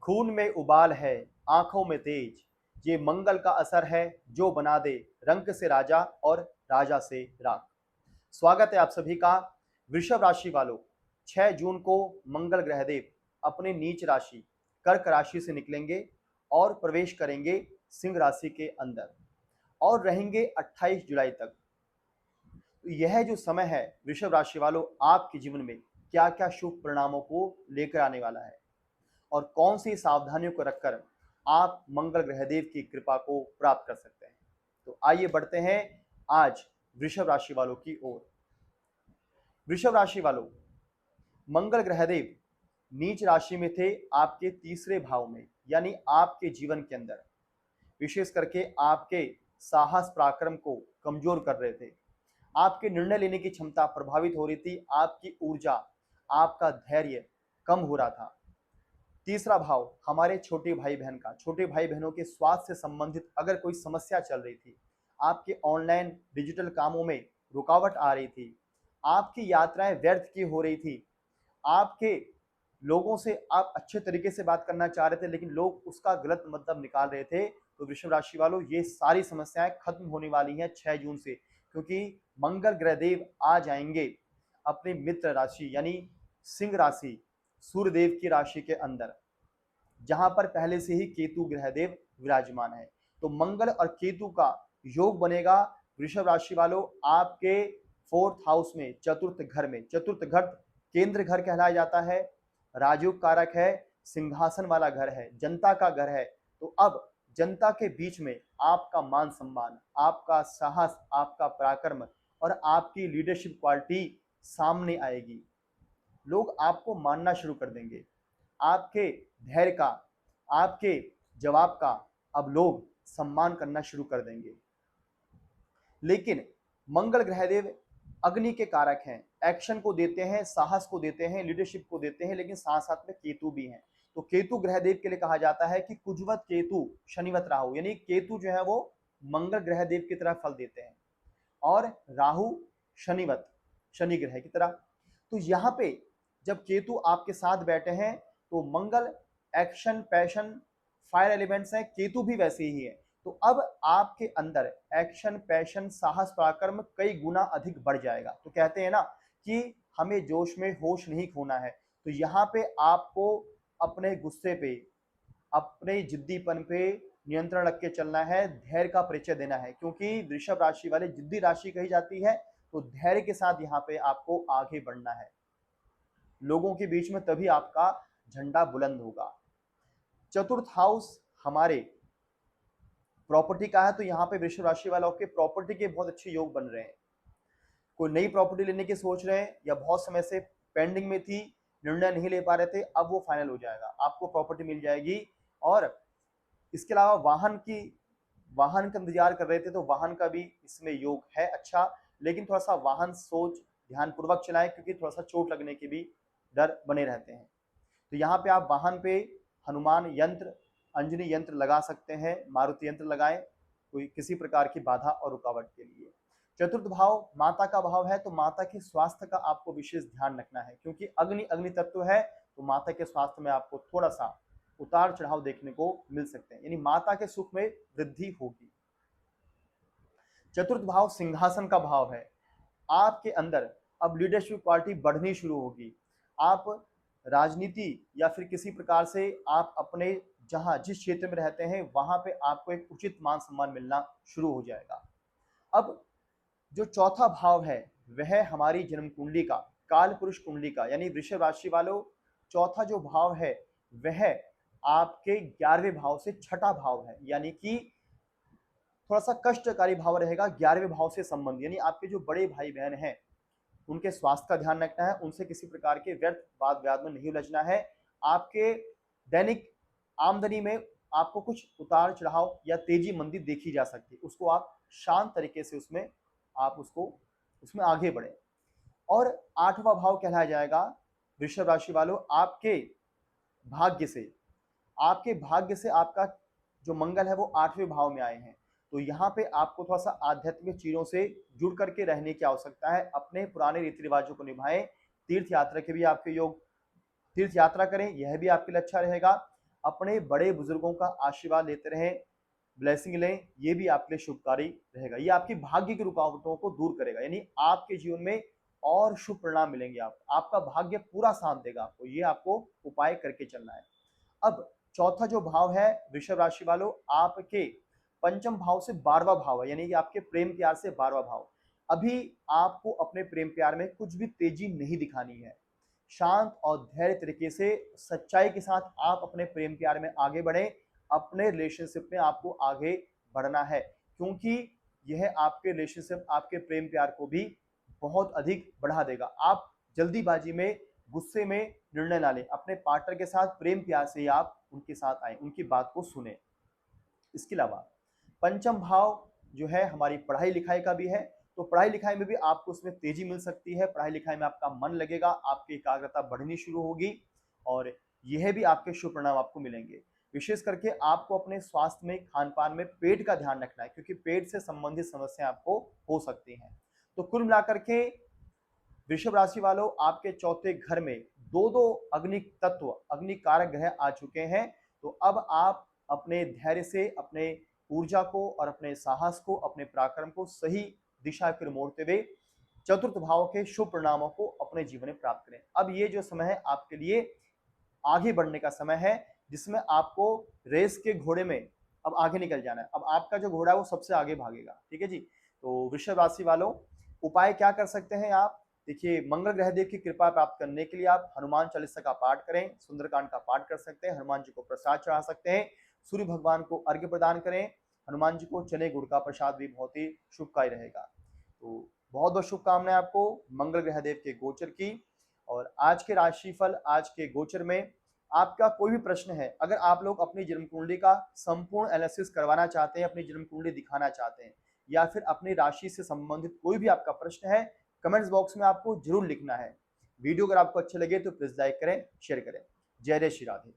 खून में उबाल है, आंखों में तेज, ये मंगल का असर है जो बना दे रंक से राजा और राजा से राख। स्वागत है आप सभी का। वृषभ राशि वालों, 6 जून को मंगल ग्रहदेव अपने नीच राशि कर्क राशि से निकलेंगे और प्रवेश करेंगे सिंह राशि के अंदर और रहेंगे 28 जुलाई तक। तो यह जो समय है वृषभ राशि वालों, आपके जीवन में क्या क्या शुभ परिणामों को लेकर आने वाला है और कौन सी सावधानियों को रखकर आप मंगल ग्रहदेव की कृपा को प्राप्त कर सकते हैं। तो आइए बढ़ते हैं आज वृषभ राशि वालों की ओर। वृषभ राशि वालों, मंगल ग्रहदेव नीच राशि में थे आपके तीसरे भाव में, यानी आपके जीवन के अंदर विशेष करके आपके साहस पराक्रम को कमजोर कर रहे थे। आपके निर्णय लेने की क्षमता प्रभावित हो रही थी, आपकी ऊर्जा, आपका धैर्य कम हो रहा था। तीसरा भाव हमारे छोटे भाई बहन का, छोटे भाई बहनों के स्वास्थ्य से संबंधित अगर कोई समस्या चल रही थी, आपके ऑनलाइन डिजिटल कामों में रुकावट आ रही थी, आपकी यात्राएं व्यर्थ की हो रही थी, आपके लोगों से आप अच्छे तरीके से बात करना चाह रहे थे लेकिन लोग उसका गलत मतलब निकाल रहे थे, तो वृषभ राशि वालों ये सारी समस्याएं खत्म होने वाली हैं 6 जून से, क्योंकि मंगल ग्रहदेव आ जाएंगे अपने मित्र राशि यानी सिंह राशि, सूर्यदेव की राशि के अंदर, जहां पर पहले से ही केतु ग्रहदेव विराजमान है। तो मंगल और केतु का योग बनेगा वृषभ राशि वालों आपके फोर्थ हाउस में, चतुर्थ घर में। चतुर्थ घर केंद्र घर कहलाया जाता है, राजयोग कारक है, सिंहासन वाला घर है, जनता का घर है। तो अब जनता के बीच में आपका मान सम्मान, आपका साहस, आपका पराक्रम और आपकी लीडरशिप क्वालिटी सामने आएगी। लोग आपको मानना शुरू कर देंगे, आपके धैर्य का, आपके जवाब का अब लोग सम्मान करना शुरू कर देंगे। लेकिन मंगल ग्रहदेव अग्नि के कारक हैं, एक्शन को देते हैं, साहस को देते हैं, लीडरशिप को देते हैं, लेकिन साथ साथ में केतु भी हैं। तो केतु ग्रहदेव के लिए कहा जाता है कि कुजवत केतु शनिवत राहु, यानी केतु जो है वो मंगल ग्रहदेव की तरह फल देते हैं और राहु शनिवत, शनि ग्रह की तरह। तो यहाँ पे जब केतु आपके साथ बैठे हैं तो मंगल एक्शन, पैशन, फायर एलिमेंट्स हैं, केतु भी वैसे ही है। तो अब आपके अंदर एक्शन, पैशन, साहस, पराक्रम कई गुना अधिक बढ़ जाएगा। तो कहते हैं ना कि हमें जोश में होश नहीं खोना है। तो यहाँ पे आपको अपने गुस्से पे, अपने जिद्दीपन पे नियंत्रण रख के चलना है, धैर्य का परिचय देना है, क्योंकि वृषभ राशि वाले जिद्दी राशि कही जाती है। तो धैर्य के साथ यहाँ पे आपको आगे बढ़ना है, लोगों के बीच में तभी आपका झंडा बुलंद होगा। चतुर्थ हाउस हमारे प्रॉपर्टी का है, तो यहाँ पे वृषभ राशि वालों के प्रॉपर्टी के बहुत अच्छे योग बन रहे हैं। कोई नई प्रॉपर्टी लेने की सोच रहे हैं या बहुत समय से पेंडिंग में थी, निर्णय नहीं ले पा रहे थे, अब वो फाइनल हो जाएगा, आपको प्रॉपर्टी मिल जाएगी। और इसके अलावा वाहन का इंतजार कर रहे थे तो वाहन का भी इसमें योग है अच्छा, लेकिन थोड़ा सा वाहन सोच ध्यानपूर्वक चलाएं, क्योंकि थोड़ा सा चोट लगने के भी डर बने रहते हैं। तो यहाँ पे आप वाहन पे हनुमान यंत्र, अंजनी यंत्र लगा सकते हैं, मारुति यंत्र लगाएं कोई किसी प्रकार की बाधा और रुकावट के लिए। चतुर्थ भाव माता का भाव है, तो माता के स्वास्थ्य का आपको विशेष ध्यान रखना है, क्योंकि अग्नि तत्व है। तो माता के स्वास्थ्य में आपको थोड़ा सा उतार चढ़ाव देखने को मिल सकते हैं, यानी माता के सुख में वृद्धि होगी। चतुर्थ भाव सिंहासन का भाव है, आपके अंदर अब लीडरशिप क्वालिटी बढ़नी शुरू होगी। आप राजनीति या फिर किसी प्रकार से आप अपने जिस क्षेत्र में रहते हैं वहां पे आपको एक उचित मान सम्मान मिलना शुरू हो जाएगा। अब जो चौथा भाव है वह हमारी जन्म कुंडली का, काल पुरुष कुंडली का, यानी वृषभ राशि वालों चौथा जो भाव है वह आपके 11वें भाव से छठा भाव है, यानी कि थोड़ा सा कष्टकारी भाव रहेगा 11वें भाव से संबंध, यानी आपके जो बड़े भाई बहन हैं उनके स्वास्थ्य का ध्यान रखना है, उनसे किसी प्रकार के व्यर्थ वाद विवाद में नहीं उलझना है। आपके दैनिक आमदनी में आपको कुछ उतार चढ़ाव या तेजी मंदी देखी जा सकती है, उसको आप शांत तरीके से उसमें आगे बढ़े। और 8वां भाव कहलाया जाएगा वृषभ राशि वालों भाग्य से आपके भाग्य से आपका जो मंगल है वो 8वें भाव में आए हैं। तो यहाँ पे आपको थोड़ा सा आध्यात्मिक चीजों से जुड़ करके रहने की आवश्यकता है, अपने पुराने रीति रिवाजों को निभाएं। तीर्थ यात्रा के भी आपके योग, तीर्थ यात्रा करें, यह भी आपके लिए अच्छा रहेगा। अपने बड़े बुजुर्गों का आशीर्वाद लेते रहें, ब्लेसिंग लें, ये भी आपके लिए शुभकारी रहेगा। ये आपकी भाग्य की रुकावटों को दूर करेगा, यानी आपके जीवन में और शुभ परिणाम मिलेंगे। आपका भाग्य पूरा साथ देगा आपको, ये आपको उपाय करके चलना है। अब चौथा जो भाव है वृषभ राशि वालों, आपके पंचम भाव से 12वां भाव है, यानी कि आपके प्रेम प्यार से 12वां भाव। अभी आपको अपने प्रेम प्यार में कुछ भी तेजी नहीं दिखानी है। शांत और धैर्य तरीके से सच्चाई के साथ आप अपने प्रेम प्यार में आगे बढ़ें। अपने रिलेशनशिप में आपको आगे बढ़ना है, क्योंकि यह आपके रिलेशनशिप, आपके प्रेम प्यार को भी बहुत अधिक बढ़ा देगा। आप जल्दीबाजी में, गुस्से में निर्णय ना लें। अपने पार्टनर के साथ प्रेम प्यार से ही आप उनके साथ आए, उनकी बात को सुने। इसके अलावा पंचम भाव जो है हमारी पढ़ाई लिखाई का भी है, तो पढ़ाई लिखाई में भी आपको उसमें तेजी मिल सकती है। पढ़ाई लिखाई में आपका मन लगेगा, आपकी एकाग्रता बढ़नी शुरू होगी और यह भी आपके शुभ परिणाम आपको मिलेंगे। विशेष करके आपको अपने स्वास्थ्य में, खान पान में पेट का ध्यान रखना है, क्योंकि पेट से संबंधित समस्या आपको हो सकती हैं। तो कुल मिलाकर के वृषभ राशि वालों, आपके चौथे घर में दो दो अग्नि तत्व, अग्नि कारक ग्रह आ चुके हैं। तो अब आप अपने धैर्य से अपने ऊर्जा को और अपने साहस को, अपने पराक्रम को सही दिशा की ओर मोड़ते हुए चतुर्थ भाव के शुभ परिणामों को अपने जीवन में प्राप्त करें। अब ये जो समय है आपके लिए आगे बढ़ने का समय है, जिसमें आपको रेस के घोड़े में अब आगे निकल जाना है। अब आपका जो घोड़ा है वो सबसे आगे भागेगा, ठीक है जी। तो वृषभ राशि वालों, उपाय क्या कर सकते हैं आप? देखिए, मंगल ग्रह देव की कृपा प्राप्त करने के लिए आप हनुमान चालीसा का पाठ करें, सुंदरकांड का पाठ कर सकते हैं, हनुमान जी को प्रसाद चढ़ा सकते हैं, सूर्य भगवान को अर्घ्य प्रदान करें, हनुमान जी को चने गुड़ का प्रसाद भी बहुत ही शुभकारी रहेगा। तो बहुत बहुत शुभकामनाएं आपको मंगल ग्रह देव के गोचर की। और आज के राशिफल, आज के गोचर में आपका कोई भी प्रश्न है, अगर आप लोग अपनी जन्म कुंडली का संपूर्ण एनालिसिस करवाना चाहते हैं, अपनी जन्म कुंडली दिखाना चाहते हैं, या फिर अपनी राशि से संबंधित कोई भी आपका प्रश्न है, कमेंट्स बॉक्स में आपको जरूर लिखना है। वीडियो अगर आपको अच्छे लगे तो प्लीज लाइक करें, शेयर करें। जय जय श्री राधे।